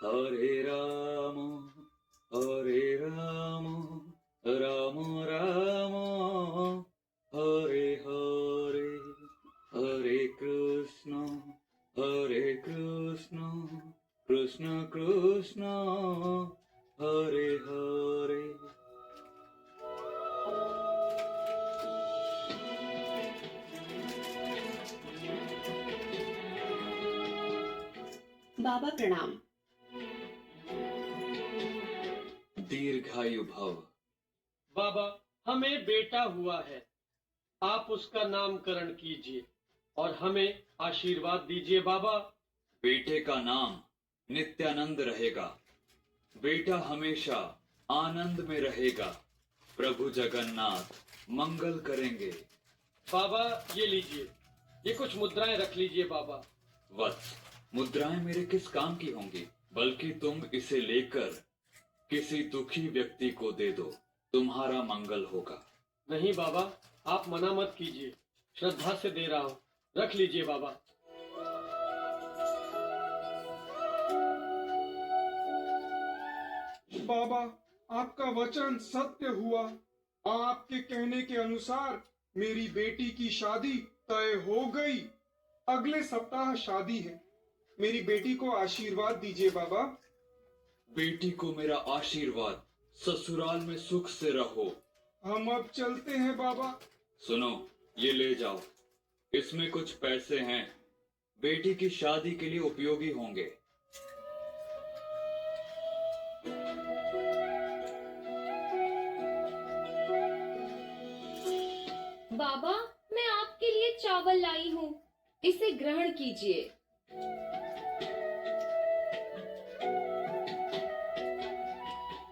हरे राम हरे राम राम राम हरे हरे हरे कृष्ण कृष्ण कृष्ण हरे हरे। बाबा प्रणाम। दीर्घायु भव। बाबा, हमें बेटा हुआ है, आप उसका नामकरण कीजिए और हमें आशीर्वाद दीजिए बाबा। बेटे का नाम नित्यानंद रहेगा। बेटा हमेशा आनंद में रहेगा। प्रभु जगन्नाथ मंगल करेंगे। बाबा ये लीजिए, ये कुछ मुद्राएं रख लीजिए बाबा। वत्स, मुद्राएं मेरे किस काम की होंगी? बल्कि तुम इसे लेकर किसी दुखी व्यक्ति को दे दो, तुम्हारा मंगल होगा। नहीं बाबा, आप मना मत कीजिए, श्रद्धा से दे रहा हूँ, रख लीजिए बाबा। बाबा, आपका वचन सत्य हुआ। आपके कहने के अनुसार मेरी बेटी की शादी तय हो गई। अगले सप्ताह शादी है। मेरी बेटी को आशीर्वाद दीजिए बाबा। बेटी को मेरा आशीर्वाद। ससुराल में सुख से रहो। हम अब चलते हैं बाबा। सुनो, ये ले जाओ, इसमें कुछ पैसे हैं, बेटी की शादी के लिए उपयोगी होंगे। बाबा, मैं आपके लिए चावल लाई हूँ, इसे ग्रहण कीजिए।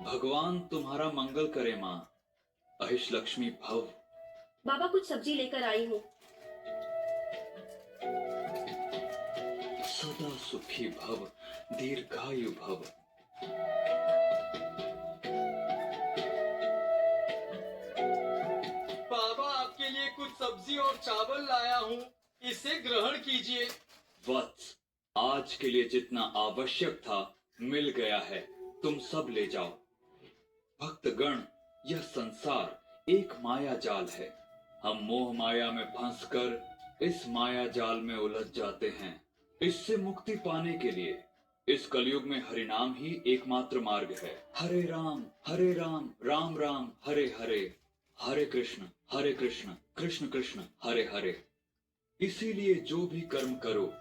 भगवान तुम्हारा मंगल करे माँ। अहिष लक्ष्मी भव। बाबा कुछ सब्जी लेकर आई हूँ। सदा सुखी भव, दीर्घायु भव। बाबा आपके लिए कुछ सब्जी और चावल लाया हूँ, इसे ग्रहण कीजिए। वत्स, आज के लिए जितना आवश्यक था मिल गया है, तुम सब ले जाओ। भक्तगण, यह संसार एक माया जाल है। हम मोह माया में फंसकर इस माया जाल में उलझ जाते हैं। इससे मुक्ति पाने के लिए इस कलयुग में हरिनाम ही एकमात्र मार्ग है। हरे राम राम राम हरे हरे, हरे कृष्ण कृष्ण कृष्ण हरे हरे। इसीलिए जो भी कर्म करो,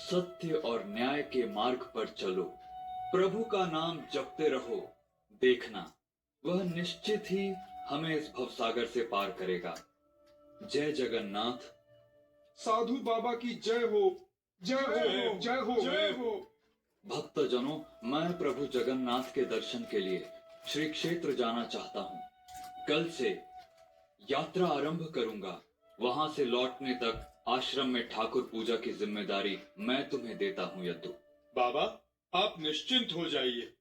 सत्य और न्याय के मार्ग पर चलो। प्रभु का नाम जपते रहो। देखना, वह निश्चित ही हमें इस भवसागर से पार करेगा। जय जगन्नाथ। साधु बाबा की जय हो, जय हो, जय हो, जय हो। भक्तजनों, मैं प्रभु जगन्नाथ के दर्शन के लिए श्री क्षेत्र जाना चाहता हूँ। कल से यात्रा आरंभ करूंगा। वहां से लौटने तक आश्रम में ठाकुर पूजा की जिम्मेदारी मैं तुम्हें देता हूँ यद्दु। बाबा, आप निश्चिंत हो जाइए।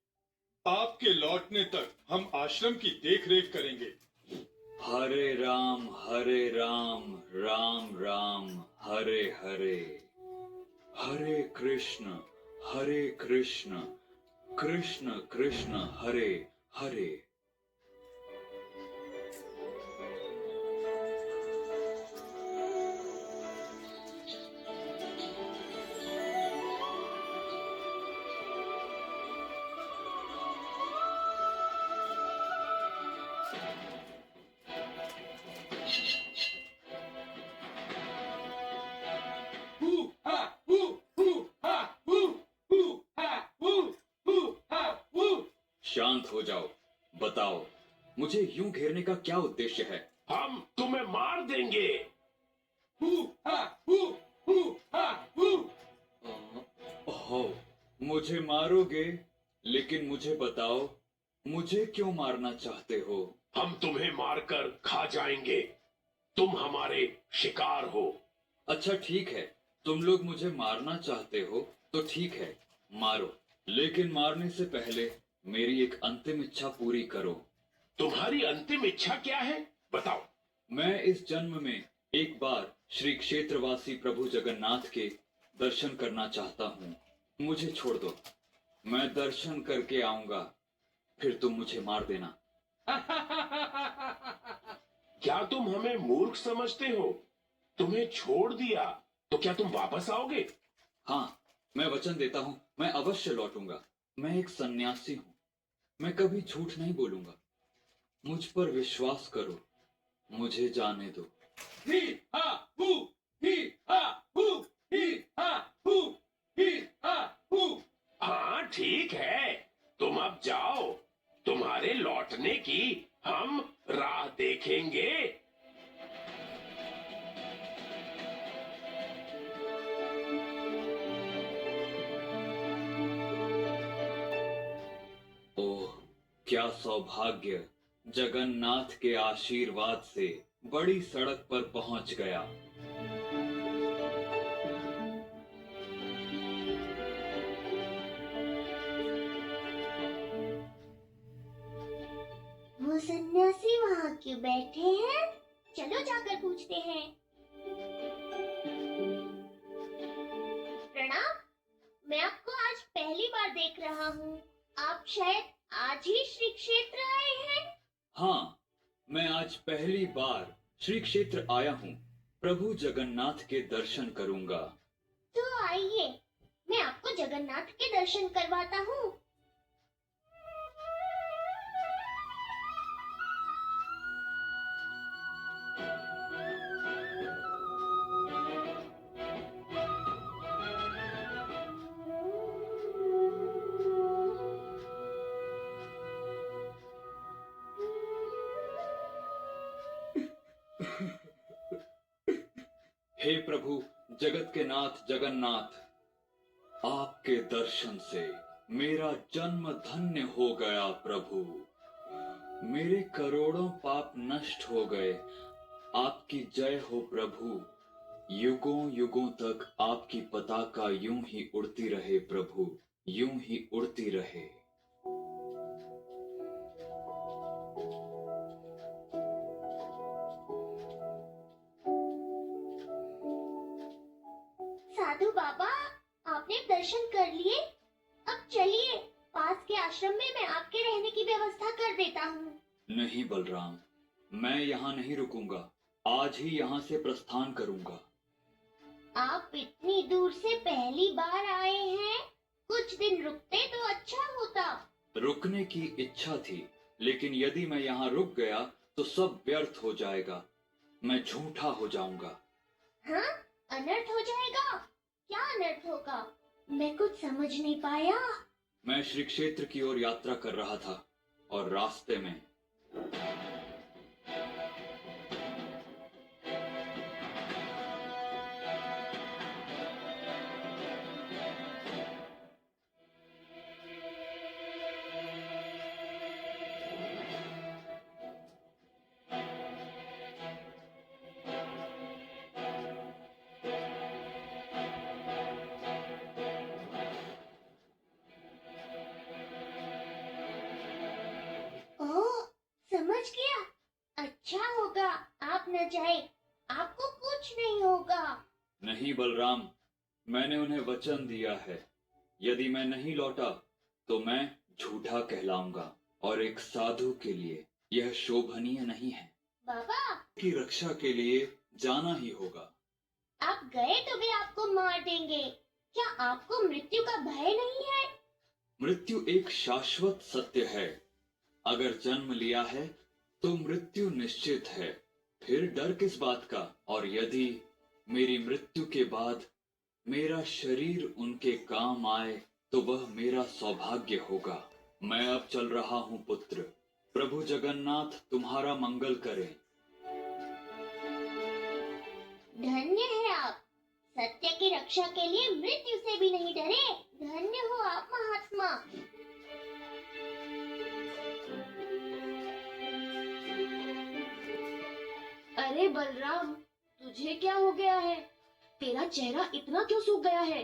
आपके लौटने तक हम आश्रम की देखरेख करेंगे। हरे राम राम राम हरे हरे, हरे कृष्ण कृष्ण कृष्ण हरे हरे। शांत हो जाओ। बताओ, मुझे यूं घेरने का क्या उद्देश्य है? हम तुम्हें मार देंगे। ओहो, मुझे मारोगे? लेकिन मुझे बताओ, मुझे क्यों मारना चाहते हो? हम तुम्हें मारकर खा जाएंगे। तुम हमारे शिकार हो। अच्छा ठीक है, तुम लोग मुझे मारना चाहते हो तो ठीक है, मारो। लेकिन मारने से पहले मेरी एक अंतिम इच्छा पूरी करो। तुम्हारी अंतिम इच्छा क्या है, बताओ। मैं इस जन्म में एक बार श्री क्षेत्रवासी प्रभु जगन्नाथ के दर्शन करना चाहता हूँ। मुझे छोड़ दो। मैं दर्शन करके आऊंगा, फिर तुम मुझे मार देना। क्या तुम हमें मूर्ख समझते हो? तुम्हें छोड़ दिया तो क्या तुम वापस आओगे? हाँ, मैं वचन देता हूँ, मैं अवश्य लौटूंगा। मैं एक सन्यासी हूँ, मैं कभी झूठ नहीं बोलूंगा। मुझ पर विश्वास करो, मुझे जाने दो। ही हा हू, ही हा हू, ही हा हू, ही हा हू। हाँ ठीक है, तुम अब जाओ, तुम्हारे लौटने की हम राह देखेंगे। ओह, क्या सौभाग्य! जगन्नाथ के आशीर्वाद से बड़ी सड़क पर पहुंच गया। वो सन्यासी वहाँ क्यों बैठे हैं? चलो जाकर पूछते हैं। प्रणाम, मैं आपको आज पहली बार देख रहा हूँ। आप शायद आज ही श्री क्षेत्र आए हैं। हाँ, मैं आज पहली बार श्री क्षेत्र आया हूँ। प्रभु जगन्नाथ के दर्शन करूंगा। तो आइए, मैं आपको जगन्नाथ के दर्शन करवाता हूँ। हे प्रभु जगत के नाथ जगन्नाथ, आपके दर्शन से मेरा जन्म धन्य हो गया। प्रभु, मेरे करोड़ों पाप नष्ट हो गए। आपकी जय हो प्रभु। युगों युगों तक आपकी पताका यूं ही उड़ती रहे प्रभु, यूं ही उड़ती रहे। साधु बाबा, आपने दर्शन कर लिए। अब चलिए, पास के आश्रम में मैं आपके रहने की व्यवस्था कर देता हूँ। नहीं बलराम, मैं यहाँ नहीं रुकूंगा। आज ही यहाँ से प्रस्थान करूंगा। आप इतनी दूर से पहली बार आए हैं, कुछ दिन रुकते तो अच्छा होता। रुकने की इच्छा थी, लेकिन यदि मैं यहाँ रुक गया तो सब व्यर्थ हो जाएगा। मैं झूठा हो जाऊंगा। हाँ, अनर्थ हो जाएगा। क्या अनर्थ होगा? मैं कुछ समझ नहीं पाया। मैं श्री क्षेत्र की ओर यात्रा कर रहा था और रास्ते में ओह, समझ गया। अच्छा होगा आप न जाए, आपको कुछ नहीं होगा। नहीं बलराम, मैंने उन्हें वचन दिया है, यदि मैं नहीं लौटा तो मैं झूठा कहलाऊंगा और एक साधु के लिए यह शोभनीय नहीं है। बाबा, की रक्षा के लिए जाना ही होगा। आप गए तो वे आपको मार देंगे। क्या आपको मृत्यु का भय नहीं है? मृत्यु एक शाश्वत सत्य है। अगर जन्म लिया है तो मृत्यु निश्चित है, फिर डर किस बात का। और यदि मेरी मृत्यु के बाद मेरा शरीर उनके काम आए तो वह मेरा सौभाग्य होगा। मैं अब चल रहा हूँ पुत्र। प्रभु जगन्नाथ तुम्हारा मंगल करें। धन्य है आप, सत्य की रक्षा के लिए मृत्यु से भी नहीं डरे। धन्य हो आप महात्मा। अरे बलराम, तुझे क्या हो गया है? तेरा चेहरा इतना क्यों सूख गया है?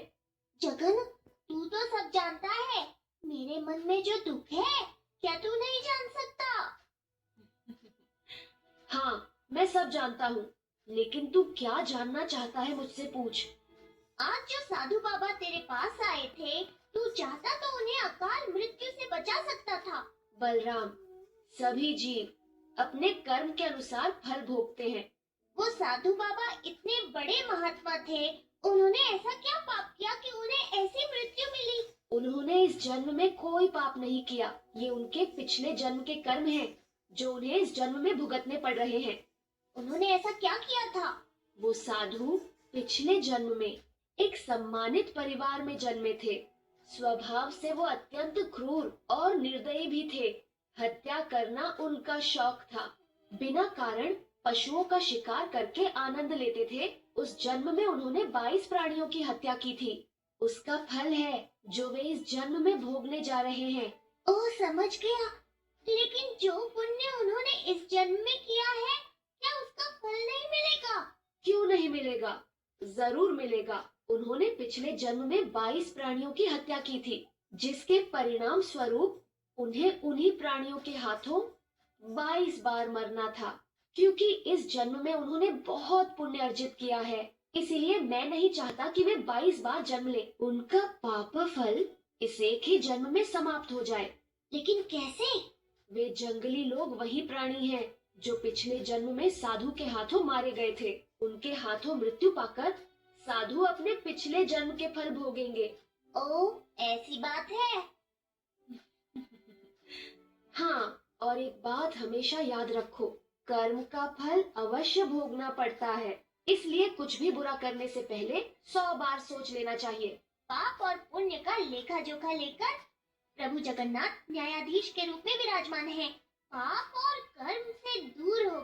जगन, तू तो सब जानता है। मेरे मन में जो दुख है, क्या तू नहीं जान सकता? हाँ, मैं सब जानता हूँ, लेकिन तू क्या जानना चाहता है मुझसे पूछ। आज जो साधु बाबा तेरे पास आए थे, तू चाहता तो उन्हें बलराम, सभी जीव अपने कर्म के अनुसार फल भोगते हैं। वो साधु बाबा इतने बड़े महात्मा थे, उन्होंने ऐसा क्या पाप किया कि उन्हें ऐसी मृत्यु मिली? उन्होंने इस जन्म में कोई पाप नहीं किया। ये उनके पिछले जन्म के कर्म हैं, जो उन्हें इस जन्म में भुगतने पड़ रहे हैं। उन्होंने ऐसा क्या किया था? वो साधु पिछले जन्म में एक सम्मानित परिवार में जन्मे थे। स्वभाव से वो अत्यंत क्रूर और निर्दयी भी थे। हत्या करना उनका शौक था। बिना कारण पशुओं का शिकार करके आनंद लेते थे। उस जन्म में उन्होंने 22 प्राणियों की हत्या की थी। उसका फल है जो वे इस जन्म में भोगने जा रहे हैं। ओह, समझ गया। लेकिन जो पुण्य उन्होंने इस जन्म में किया है, क्या उसका फल नहीं मिलेगा? क्यों नहीं मिलेगा? जरूर मिलेगा। उन्होंने पिछले जन्म में 22 प्राणियों की हत्या की थी, जिसके परिणाम स्वरूप उन्हें उन्हीं प्राणियों के हाथों 22 बार मरना था। क्योंकि इस जन्म में उन्होंने बहुत पुण्य अर्जित किया है, इसीलिए मैं नहीं चाहता कि वे 22 बार जन्म ले। उनका पाप फल इस एक ही जन्म में समाप्त हो जाए। लेकिन कैसे? वे जंगली लोग वही प्राणी हैं जो पिछले जन्म में साधु के हाथों मारे गए थे। उनके हाथों मृत्यु पाकर साधु अपने पिछले जन्म के फल भोगेंगे। ओह, ऐसी बात है। हाँ, और एक बात हमेशा याद रखो, कर्म का फल अवश्य भोगना पड़ता है। इसलिए कुछ भी बुरा करने से पहले 100 बार सोच लेना चाहिए। पाप और पुण्य का लेखा जोखा लेकर प्रभु जगन्नाथ न्यायाधीश के रूप में विराजमान हैं। पाप और कर्म से दूर हो